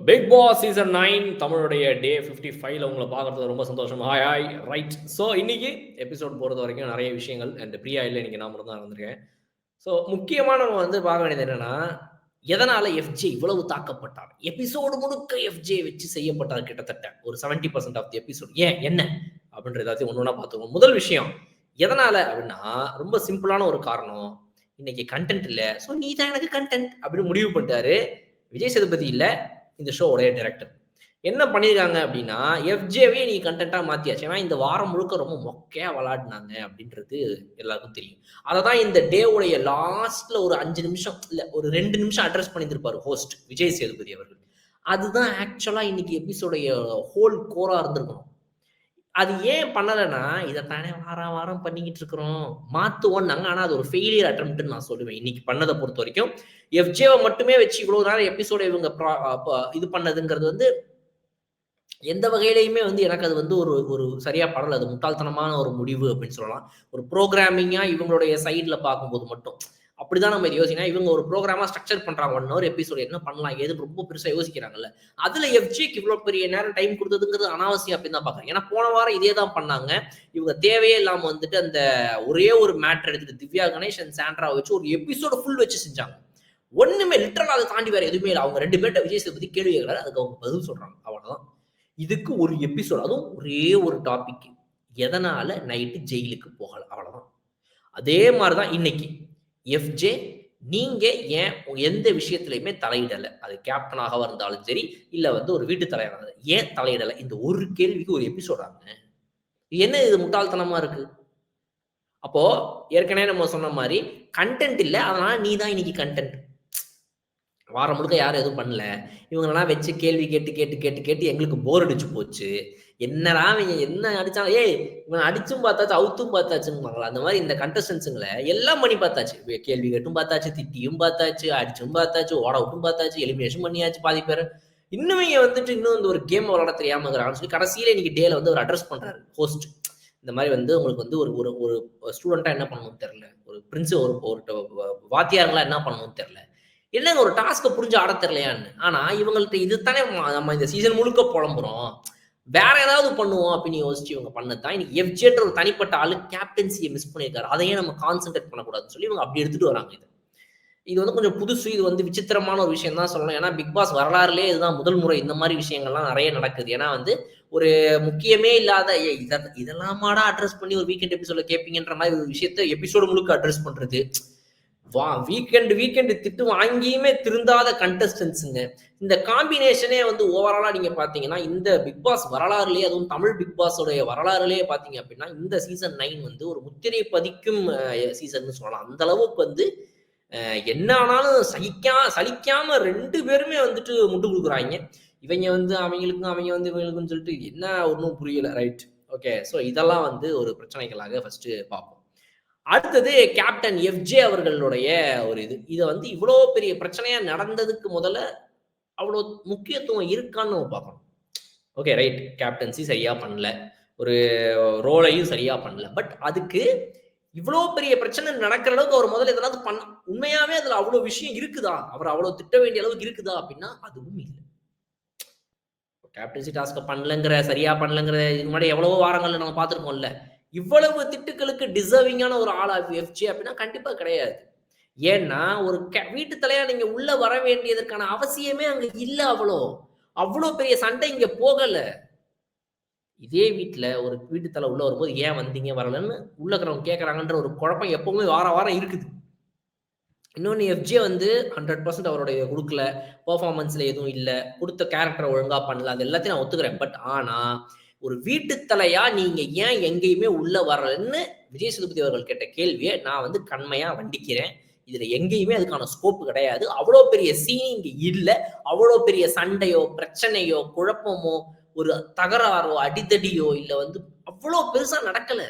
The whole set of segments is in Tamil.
பிக் பாஸ் சீசன் 9 தமிழுடைய டே 55ல உங்களை பார்க்கறது ரொம்ப சந்தோஷம். Hi hi right. ஸோ இன்னைக்கு எபிசோட் பொறுத்த வரைக்கும் நிறைய விஷயங்கள் அண்ட் பிரியா இல்லை, இன்னைக்கு நான் மட்டும் தான் இருந்திருக்கேன். ஸோ முக்கியமாக நம்ம பார்க்க வேண்டியது என்னன்னா, எதனால எஃப்ஜே இவ்வளவு தாக்கப்பட்டார்? எபிசோடு முழுக்க எஃப்ஜே வச்சு செய்யப்பட்டார் கிட்டத்தட்ட ஒரு 70% ஆஃப் தி எபிசோட். ஏன் என்ன அப்படின்ற ஏதாச்சும் ஒன்று ஒன்றா பார்த்துக்கோங்க. முதல் விஷயம் எதனால அப்படின்னா, ரொம்ப சிம்பிளான ஒரு காரணம். இன்னைக்கு கண்டென்ட் இல்லை, ஸோ நீ தான் எனக்கு கண்டென்ட் அப்படின்னு முடிவு பண்ணிட்டாரு விஜய் சேதுபதி. இல்லை, இந்த ஷோவுடைய டைரக்டர் என்ன பண்ணியிருக்காங்க அப்படின்னா, எஃப்ஜேவே நீ கண்டென்ட்டாக மாற்றியாச்சு. ஏன்னா இந்த வாரம் முழுக்க ரொம்ப மொக்கையாக விளாடினாங்க அப்படின்றது எல்லாருக்கும் தெரியும். அதை தான் இந்த டேவுடைய லாஸ்ட்டில் ஒரு 5 நிமிஷம் இல்லை ஒரு 2 நிமிஷம் அட்ரஸ் பண்ணியிருந்திருப்பார் ஹோஸ்ட் விஜய் சேதுபதி அவர்கள். அதுதான் ஆக்சுவலாக இன்னைக்கு எபிசோடைய ஹோல் கோராக இருந்திருக்கணும். அது ஏன் பண்ணலைன்னா, இதைத்தானே வாரம் வாரம் பண்ணிக்கிட்டு இருக்கிறோம், மாற்றுவோன்னாங்க. ஆனால் அது ஒரு ஃபெயிலியர் அட்டம்ப்ட்னு நான் சொல்லுவேன். இன்னைக்கு பண்ணதை பொறுத்த வரைக்கும் எஃப்ஜேவை மட்டுமே வச்சு இவ்வளோ நேரம் எபிசோட இவங்க இது பண்ணதுங்கிறது எந்த வகையிலையுமே எனக்கு அது ஒரு ஒரு சரியா படல. அது முட்டாள்தனமான ஒரு முடிவு அப்படின்னு சொல்லலாம். ஒரு ப்ரோகிராமிங்கா இவங்களுடைய சைடில் பார்க்கும்போது மட்டும் அப்படிதான் நம்ம இது யோசிக்கணும். இவங்க ஒரு ப்ரோக்ராமா ஸ்ட்ரக்சர் பண்றாங்க. 1 ஹவர் எபிசோட் என்ன பண்ணலாம் ஏது ரொம்ப பெருசா யோசிக்கிறாங்கல்ல. அதுல எஃப்ஜேக்கு இவ்வளவு பெரிய நேரம் டைம் கொடுத்ததுங்கிறது அனாவசியம் அப்படின்னு தான் பாக்குறேன். ஏன்னா போன வாரம் இதே தான் பண்ணாங்க. இவங்க தேவையே இல்லாம அந்த ஒரே ஒரு மேட்டர் எடுத்துட்டு திவ்யா கணேஷ் அண்ட் சாண்ட்ரா வச்சு ஒரு எபிசோட ஃபுல் வச்சு செஞ்சாங்க. ஒண்ணுமே லிட்டரலா அதை தாண்டி வேற எதுவுமே இல்லை. அவங்க 2 பேர்ட்ட விஜய் சேதுபதி கேள்வி கேட்கறாரு, அதுக்கு அவங்க பதில் சொல்றாங்க, அவ்வளவுதான். இதுக்கு ஒரு எபிசோட், அதுவும் ஒரே ஒரு டாபிக், எதனால நைட்டு ஜெயிலுக்கு போகல, அவ்வளவுதான். அதே மாதிரிதான் இன்னைக்கு எஃப்ஜே நீங்க ஏன் எந்த விஷயத்திலையுமே தலையிடல? அது கேப்டனாக இருந்தாலும் சரி, இல்ல ஒரு வீட்டு தலைவராக ஏன் தலையிடல? இந்த ஒரு கேள்விக்கு ஒரு எபிசோட் ஆகுங்க. என்ன இது முட்டாள்தனமா இருக்கு? அப்போ ஏற்கனவே நம்ம சொன்ன மாதிரி கண்டென்ட் இல்ல, அதனால நீ தான் இன்னைக்கு கண்டென்ட். வாரம் முழுக்க யாரும் எதுவும் பண்ணல. இவங்களெல்லாம் வச்சு கேள்வி கேட்டு கேட்டு கேட்டு கேட்டு எங்களுக்கு போர் அடிச்சு போச்சு. என்னடா இவங்க என்ன அடிச்சாலும், ஏய் இவன் அடிச்சும் பார்த்தாச்சு அவுத்தும் பார்த்தாச்சுங்களா. அந்த மாதிரி இந்த கண்டஸ்டன்ஸுங்களை எல்லாம் பண்ணி பார்த்தாச்சு. கேள்வி கேட்டும் பார்த்தாச்சு, திட்டியும் பார்த்தாச்சு, அடிச்சும் பார்த்தாச்சு, ஓட விட்டும் பார்த்தாச்சு, எலிமினேஷன் பண்ணியாச்சு பாதி பேர். இன்னும் இங்க இன்னும் ஒரு கேம் விளாட தெரியாம இருக்கிறான்னு சொல்லி கடைசியில இன்னைக்கு டேல ஒரு அட்ரஸ் பண்றாரு ஹோஸ்ட். இந்த மாதிரி உங்களுக்கு ஒரு ஒரு ஒரு ஸ்டூடெண்டா என்ன பண்ணணும்னு தெரியல, ஒரு பிரின்ஸ் ஒரு வாத்தியாருங்களா என்ன பண்ணணும்னு தெரியல, என்னங்க ஒரு டாஸ்க்கை புரிஞ்சு ஆட தெரியலையான்னு. ஆனா இவங்கள்ட்ட இதுதானே நம்ம இந்த சீசன் முழுக்க புலம்புறோம், வேற ஏதாவது பண்ணுவோம் அப்படின்னு யோசிச்சு இவங்க பண்ணதான். இன்னைக்கு எஃப்ஜேன்ற ஒரு தனிப்பட்ட ஆளு கேப்டன்சியை மிஸ் பண்ணியிருக்காரு. அதையே நம்ம கான்சென்ட்ரேட் பண்ணக்கூடாதுன்னு சொல்லி இவங்க அப்படி எடுத்துட்டு வராங்க. இது கொஞ்சம் புதுசு, இது விசித்திரமான ஒரு விஷயம் தான் சொல்லணும். ஏன்னா பிக் பாஸ் வரலாறுலேயே இதுதான் முதல் முறை இந்த மாதிரி விஷயங்கள்லாம் நிறைய நடக்குது. ஏன்னா ஒரு முக்கியமே இல்லாத இதெல்லாமாடா அட்ரஸ் பண்ணி ஒரு வீக்கெண்ட் எபிசோட கேட்பீங்கன்ற மாதிரி ஒரு விஷயத்த எபிசோடு முழுக்க அட்ரஸ் பண்றது. வீக்கெண்ட் திட்டு வாங்கியுமே திருந்தாத கண்டஸ்டன்ஸுங்க. இந்த காம்பினேஷனே ஓவராலா நீங்க பாத்தீங்கன்னா இந்த பிக் பாஸ் வரலாறுலயே, அதுவும் தமிழ் பிக் பாஸோடைய வரலாறுலயே பாத்தீங்க அப்படின்னா இந்த சீசன் 9 ஒரு முத்திரை பதிக்கும் சீசன் சொல்லலாம். அந்த அளவுக்கு என்ன ஆனாலும் சலிக்காம 2 பேருமே முட்டு கொடுக்குறாங்க. இவங்க அவங்களுக்கும் அவங்க இவங்களுக்கும் சொல்லிட்டு என்ன ஒன்றும் புரியல. Right, okay. ஸோ இதெல்லாம் ஒரு பிரச்சனைகளாக ஃபர்ஸ்ட் பார்ப்போம். அடுத்தது கேப்டன் எஃப்ஜே அவர்களுடைய ஒரு இதை இவ்வளோ பெரிய பிரச்சனையா நடந்ததுக்கு முதல்ல அவ்வளோ முக்கியத்துவம் இருக்கான்னு நம்ம பார்க்கணும். ஓகே ரைட், கேப்டன்சி சரியா பண்ணல, ஒரு ரோலையும் சரியா பண்ணல, பட் அதுக்கு இவ்வளோ பெரிய பிரச்சனை நடக்கிற அளவுக்கு அவர் முதல்ல எதனாவது பண்ண, உண்மையாவே அதுல அவ்வளோ விஷயம் இருக்குதா, அவர் அவ்வளோ திட்ட வேண்டிய அளவுக்கு இருக்குதா அப்படின்னா அதுவும் இல்லை. கேப்டன்சி டாஸ்க பண்ணலங்கிற, சரியா பண்ணலங்கிற இது முன்னாடி எவ்வளவோ வாரங்கள்ல நம்ம பார்த்துருக்கோம்ல. இவ்வளவு திட்டுக்களுக்கு டிசர்விங்கான ஒரு ஆளா எஃப்ஜே அப்படின்னா கண்டிப்பா கிடையாது. ஏன்னா ஒரு வீட்டு தலையா நீங்க உள்ள வர வேண்டியதற்கான அவசியமே அங்க இல்ல. அவ்வளோ பெரிய சண்டை இங்க போகல. இதே வீட்டுல ஒரு வீட்டு தலை உள்ள வரும்போது ஏன் வந்தீங்க வரலன்னு உள்ள இருக்கிறவங்க கேட்கறாங்கன்ற ஒரு குழப்பம் எப்பவுமே வாரம் இருக்குது. இன்னொன்னு எஃப்ஜே 100% அவருடைய கொடுக்கல, பெர்ஃபார்மன்ஸ்ல எதுவும் இல்லை, கொடுத்த கேரக்டரை ஒழுங்கா பண்ணல, அது எல்லாத்தையும் நான் ஒத்துக்கிறேன். பட் ஆனா ஒரு வீட்டு தலையா நீங்க ஏன் எங்கேயுமே உள்ள வரலன்னு விஜய் சேதுபதி அவர்கள் கேட்ட கேள்வியை நான் கண்மையா வண்டிக்கிறேன். இதுல எங்கேயுமே அதுக்கான ஸ்கோப் கிடையாது. அவ்வளோ பெரிய சீன் இங்க இல்லை. அவ்வளோ பெரிய சண்டையோ பிரச்சனையோ குழப்பமோ ஒரு தகராறோ அடித்தடியோ இல்ல அவ்வளோ பெருசா நடக்கல.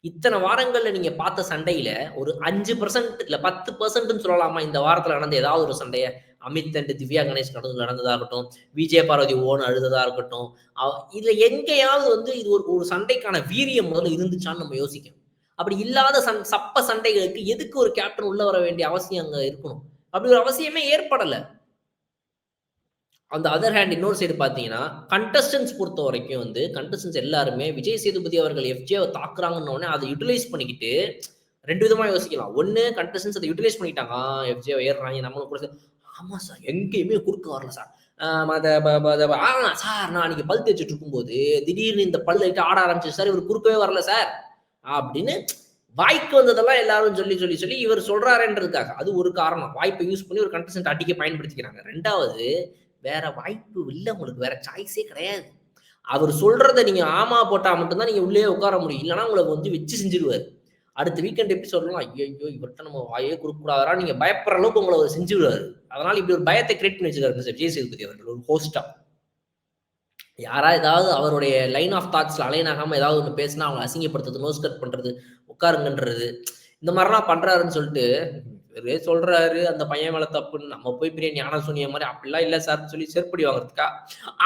இத்தனை வாரங்கள்ல நீங்க பார்த்த சண்டையில ஒரு 5% இல்ல 10% சொல்லலாமா இந்த வாரத்துல நடந்த ஏதாவது ஒரு சண்டைய? அமித் அண்ட் திவ்யா கணேஷ் நடந்ததா இருக்கட்டும், விஜய பார்வதி ஓன் அழுததா இருக்கட்டும், இதுல எங்கேயாவது இது ஒரு சண்டைக்கான வீரியம் முதல்ல இருந்துச்சான்னு நம்ம யோசிக்கணும். அப்படி இல்லாத சப்ப சண்டைகளுக்கு எதுக்கு ஒரு கேப்டன் உள்ள வர வேண்டிய அவசியம் அங்க இருக்கணும்? அப்படி ஒரு அவசியமே ஏற்படல. அந்த அதர் ஹேண்ட் இன்னொரு சைடு பார்த்தீங்கன்னா, கண்டஸ்டன்ட்ஸ் பொறுத்தவரைக்கும் வந்து கண்டஸ்டன்ட்ஸ் எல்லாருமே விஜய் சேதுபதி அவர்கள் எஃப்ஜேவ தாக்குறாங்கன்ன உடனே அத யுட்டிலைஸ் பண்ணிக்கிட்டு 2 விதமா யோசிக்கலாம். ஒண்ணு கண்டஸ்டன்ட்ஸ் அத யுட்டிலைஸ் பண்ணிக்கிட்டாங்க. எஃப்ஜேவ ஏறுறாய்ங்க நம்மளும் கூட ஆமா சார். எங்கேயுமே குறுக்க வரல சார். அத ப ப த சார் நான் அன்னைக்கு பல் தேய்ச்சுட்டு இருக்கும்போது, திடீர்னு இந்த பல் லைட்டா ஆட ஆரம்பிச்சுச்சு சார். இவரு குறுக்கவே வரல சார். அப்படின்னு வாய்க்கு வந்ததெல்லாம் எல்லாரும் சொல்லி இவர் சொல்றாருன்றதுக்காக. அது ஒரு காரணம். வாய்ப்ப யூஸ் பண்ணி ஒரு கண்டஸ்டன்ட் அடிக்க பயன்படுத்திக்கிறாங்க. 2வது வேற வாய்ப்பு இல்ல உங்களுக்கு. வேற சாய்ஸே கிடையாது. அவர் சொல்றத நீங்க ஆமா போட்டா மட்டும் தான் நீங்க உள்ளயே உட்கார முடியும். இல்லன்னா உங்கள வந்து வச்சு செஞ்சுருவாரு. அடுத்த வீக்கெண்ட் எபிசோட்லாம் ஐய்யய்யோ! இவர்ட்ட நம்ம வாயே குடுக்கக்கூடாதுடா நீங்க பயப்படுற அளவுக்கு உங்கள அவர் செஞ்சுருவாரு. அதனால இப்படி ஒரு பயத்த கிரியேட் பண்ணி வச்சிருக்காரு மிஸ்டர் விஜய் சேதுபதி அவர்கள் ஒரு ஹோஸ்ட்டா. யாரா ஏதாவது அவருடைய லைன் ஆஃப் தாட்ஸ்ல அலைன் ஆகாம ஏதாவது ஒண்ணு பேசினா அவங்கள அசிங்கப்படுத்துறது, நோஸ் கட் பண்றது, உட்காருங்கன்றது, இந்த மாரிலாம் பண்றாருன்னு சொல்லிட்டு, இவரே சொல்றாரு அந்த பையன் மேல தப்புன்னு. நம்ம போய் பெரிய ஞானம் சொன்னிய மாரி அப்படிலாம் இல்ல சார்ன்னு சொல்லி செருப்படி வாங்குறதுக்கா?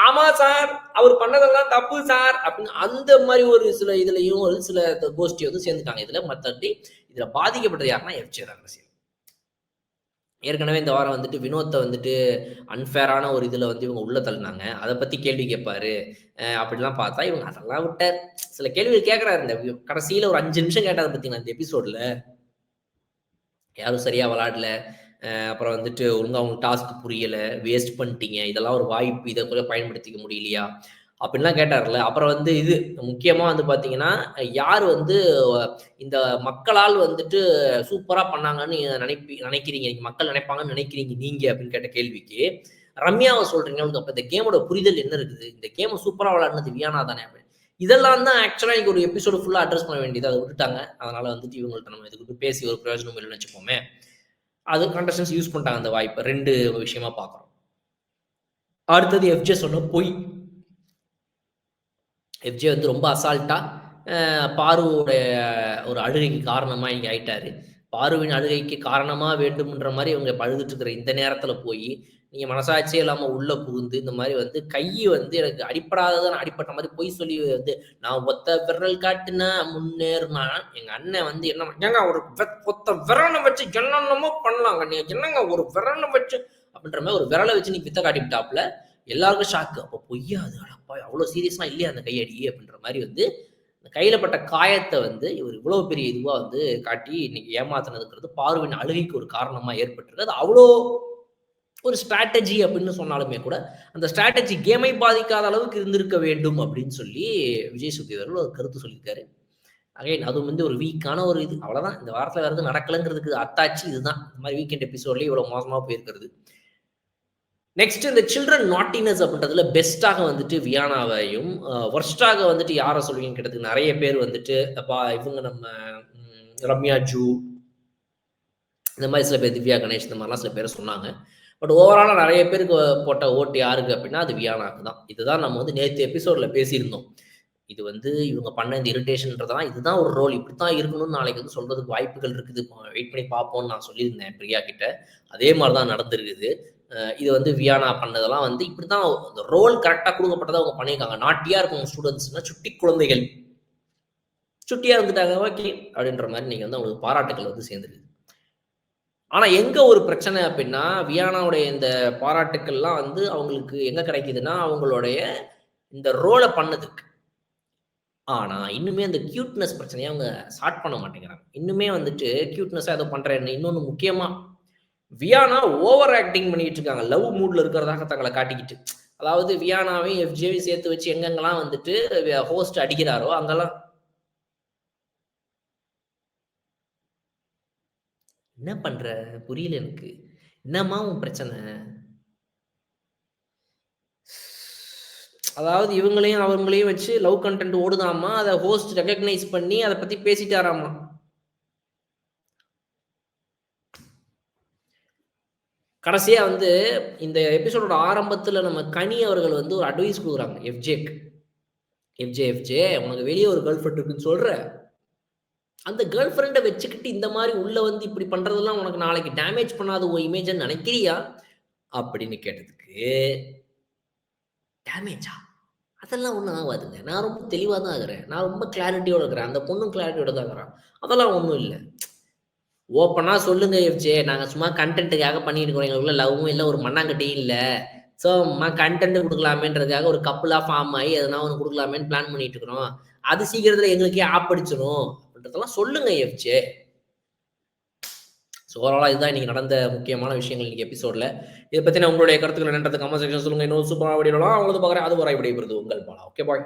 ஆமா சார், அவர் பண்ணதெல்லாம் தப்பு சார் அப்படின்னு அந்த மாரி ஒரு சில இதுலயும் ஒரு சில கோஷ்டி வந்து சேர்ந்துட்டாங்க இதுல. மத்தபடி இதுல பாதிக்கப்பட்டது யாருன்னா எஃப்ஜே தான் அரசியல். ஏற்கனவே இந்த வாரம் வந்துட்டு வினோத்த வந்துட்டு அன்ஃபேரான ஒரு இதுல வந்து இவங்க உள்ள தள்ளுனாங்க. அத பத்தி கேள்வி கேட்பாரு. அப்படிலாம் பார்த்தா இவங்க அதெல்லாம் விட்டார். சில கேள்விகள் கேட்கறாரு. இந்த கடைசியில ஒரு 5 நிமிஷம் கேட்டாரு பார்த்தீங்களா இந்த எபிசோட்ல. யாரும் சரியா விளையாடல. அப்புறம் வந்துட்டு ஒழுங்கா உங்களுக்கு டாஸ்க் புரியல. வேஸ்ட் பண்ணிட்டீங்க. இதெல்லாம் ஒரு வாய்ப்பு. இத கூட பயன்படுத்திக்க முடியலையா? அப்படின்லாம் கேட்டார்ல. அப்புறம் வந்து இது முக்கியமா வந்து பார்த்தீங்கன்னா, யார் வந்து இந்த மக்களால் வந்துட்டு சூப்பரா பண்ணாங்கன்னு நினைக்கிறீங்க. நீங்க மக்கள் நினைப்பாங்கன்னு நினைக்கிறீங்க நீங்க அப்படின்னு கேட்ட கேள்விக்கு, ரம்யாவ சொல்றீங்க. உங்களுக்கு அப்ப இந்த கேமோட புரிதல் என்ன இருக்குது? இந்த கேம சூப்பரா விளையாடுனது வியானா தானே அப்படின்னு. இதெல்லாம் தான் ஆக்சுவலா இன்னைக்கு ஒரு எபிசோடு ஃபுல்லா அட்ரஸ் பண்ண வேண்டியது. அத விட்டுட்டாங்க. அதனால வந்துட்டு இவங்கள்ட்ட நம்ம இதுக்கு பேசி ஒரு பிரயோஜனம் இல்லன்னு வச்சுப்போமே. அது கண்டஸ்டன்ட்ஸ் யூஸ் பண்ணிட்டாங்க அந்த வாய்ப்ப. 2 விஷயமா பார்க்குறோம். அடுத்தது எஃப்ஜே சொன்ன பொய். எஃப்ஜே வந்து ரொம்ப அசால்ட்டா பாருவுடைய ஒரு அழுகைக்கு காரணமா இங்க ஆயிட்டாரு. பாருவின் அழுகைக்கு காரணமா வேண்டும்ன்ற மாரி இவங்க அழுதுட்டு இருக்கிற இந்த நேரத்துல போயி, நீங்க மனசாட்சியே இல்லாம உள்ள புகுந்து, இந்த மாரி வந்து கைய வந்து எனக்கு அடிபடாதது அடிபட்ட மாரி பொய் சொல்லி வந்து, நான் ஒத்த விரல் காட்டுனா முன்னேறுனா, எங்க அண்ணன் வந்து என்ன ஏங்க ஒரு ஒத்த விரல வச்சு என்னென்னமோ பண்ணலாங்க. நீங்க என்னங்க ஒரு விரல வச்சு அப்படின்ற மாரி ஒரு விரல வச்சு நீங்க வித்த காட்டிவிட்டாப்ல. எல்லாருக்கும் ஷாக்கு. அப்ப பொய்யா அது? அடப்பா! அவ்ளோ சீரியஸா இல்லையா அந்த கையடி? அப்படின்ற மாரி வந்து கையில பட்ட காயத்த வந்து இவர் இவ்வளோ பெரிய இதுவா வந்து காட்டி இன்னைக்கு ஏமாத்துனதுங்கிறது பார்வின் அழுகைக்கு ஒரு காரணமா ஏற்பட்டிருக்கு. அது அவ்வளோ ஒரு ஸ்ட்ராட்டஜி அப்படின்னு சொன்னாலுமே கூட, அந்த ஸ்ட்ராட்டஜி கேமை பாதிக்காத அளவுக்கு இருந்திருக்க வேண்டும் அப்படின்னு சொல்லி விஜய் சேதுபதி அவர்கள் ஒரு கருத்து சொல்லியிருக்காரு. அகைன் அதுவும் வந்து ஒரு வீக்கான ஒரு இது. அவ்வளோதான். இந்த வாரத்துல வேற எதுவும் நடக்கலங்கிறதுக்கு அத்தாட்சி இதுதான். இந்த மாரி வீக்கெண்ட் எபிசோட்லயே இவ்வளோ மோசமா போயிருக்கிறது. நெக்ஸ்ட் இந்த சில்ட்ரன் நாட்டினஸ் அப்படின்றதுல பெஸ்ட்டாக வந்துட்டு வியானாவையும், வொர்ஸ்ட்டாக வந்துட்டு யார சொல்லுவீங்கன்னு கேட்டதுக்கு நெறைய பேர் வந்துட்டு, அப்பா இவங்க நம்ம ரம்யா ஜூ, இந்த மாரி சில பேர் திவ்யா கணேஷ் இந்த மாரிலாம் சில பேர் சொன்னாங்க. பட் ஓவராலா நெறைய பேருக்கு போட்ட ஓட்டு யாருக்கு அப்டின்னா, அது வியானாக்கு தான். இதுதான் நம்ம வந்து நேத்து எபிசோட்ல பேசியிருந்தோம். இது வந்து இவங்க பண்ண இந்த இரிட்டேஷன்றதெல்லாம் இதுதான் ஒரு ரோல். இப்படித்தான் இருக்கணும்னு நாளைக்கு வந்து சொல்றதுக்கு வாய்ப்புகள் இருக்குது. வெயிட் பண்ணி பார்ப்போம்னு நான் சொல்லியிருந்தேன் பிரியா கிட்ட. அதே மாரி தான் நடந்திருக்குது. இது வந்து வியானா பண்ணதெல்லாம் வந்து இப்படித்தான் அந்த ரோல் கரெக்ட்டா குடுக்கப்பட்டத அவங்க பண்ணியிருக்காங்க. நாட்டியா இருக்கும் ஸ்டூடண்ட்ஸ்னா சுட்டி குழந்தைகள். சுட்டியா இருந்துட்டாங்க. ஓகே. அப்படின்ற மாரி நீங்க வந்து அவங்களுக்கு பாராட்டுக்கள் வந்து சேர்ந்துருது. ஆனா எங்க ஒரு பிரச்சனை அப்டின்னா, வியானாவுடைய இந்த பாராட்டுக்கள்லாம் வந்து அவங்களுக்கு எங்க கிடைக்குதுன்னா, அவங்களுடைய இந்த ரோல பண்ணதுக்கு. ஆனா, இன்னுமே அந்த கியூட்னஸ் பிரச்சனைய அவங்க சார்ட் பண்ண மாட்டேங்கிறாங்க. இன்னுமே வந்துட்டு கியூட்னஸா ஏதோ பண்றேன்னு இன்னொன்னு முக்கியமா, வியானா ஓவர் ஆக்டிங் பண்ணிட்டு இருக்காங்க. லவ் மூட்ல இருக்கிறதாக தங்கள காட்டிக்கிட்டு. அதாவது வியானாவையும், எஃப்ஜேவையும் சேர்த்து வச்சு எங்கெங்கலாம் வந்துட்டு ஹோஸ்ட் அடிக்கிறாரோ, அங்கலாம் "என்ன பண்ற? புரியல எனக்கு. என்னம்மா உன் பிரச்சனை?" அதாவது இவங்களையும், அவங்களையும் வச்சு லவ் கன்டென்ட் ஓடுதாமா. அத ஹோஸ்ட் ரெகக்னைஸ் பண்ணி அத பத்தி பேசிட்டாராமா. கடைசியா வந்து இந்த எபிசோடோட ஆரம்பத்துல நம்ம கனி அவர்கள் வந்து ஒரு அட்வைஸ் குடுக்குறாங்க எஃப்ஜேக்கு. எஃப்ஜே உனக்கு வெளிய ஒரு கேர்ள் ஃபிரெண்ட் இருக்குன்னு சொல்ற. அந்த கேர்ள் ஃபிரெண்ட வச்சுக்கிட்டு இந்த மாரி உள்ள வந்து இப்படி பண்றதெல்லாம் உனக்கு நாளைக்கு டேமேஜ் பண்ணாத உன் இமேஜ்ன்னு நெனைக்கிறியா? அப்படின்னு கேட்டதுக்கு, டேமேஜா? அதெல்லாம் ஒண்ணும் ஆவாதுங்க. நான் ரொம்ப தெளிவா தான் இருக்கிறேன். நான் ரொம்ப கிளாரிட்டியோட இருக்கிறேன். அந்த பொண்ணும் கிளாரிட்டியோட தான் இருக்கிறா. அதெல்லாம் ஒண்ணும் இல்ல. ஓப்பனா சொல்லுங்க எஃப்ஜே. நாங்க சும்மா கன்டென்ட்க்காக பண்ணிட்டு இருக்கோம். எங்களுக்குள்ள லவ்வும் இல்ல, ஒரு மண்ணாங்கட்டியும் இல்ல. ஸோ கண்டென்ட் குடுக்கலாமேன்றதுக்காக ஒரு கப்புலா ஃபார்ம் ஆயி எதனா ஒண்ணு குடுக்கலாமேன்னு பிளான் பண்ணிட்டு இருக்கிறோம். அது சீக்கிரத்துல எங்களுக்கே ஆப்படிச்சிரும். அப்படின்றதெல்லாம் சொல்லுங்க எஃப்ஜே. ஸோ ஓவராலா இதுதான் இன்னைக்கு நடந்த முக்கியமான விஷயங்கள் இன்னைக்கு எபிசோட்ல. இத பத்தின உங்களுடைய கருத்துக்கள் என்னன்றத கமெண்ட் செக்ஷன் சொல்லுங்க. இன்னொரு சூப்பரான வீடியோல உங்களது பார்க்குறேன். அதுவரை விடைபெறுவது உங்கள் பாலா. Okay bye.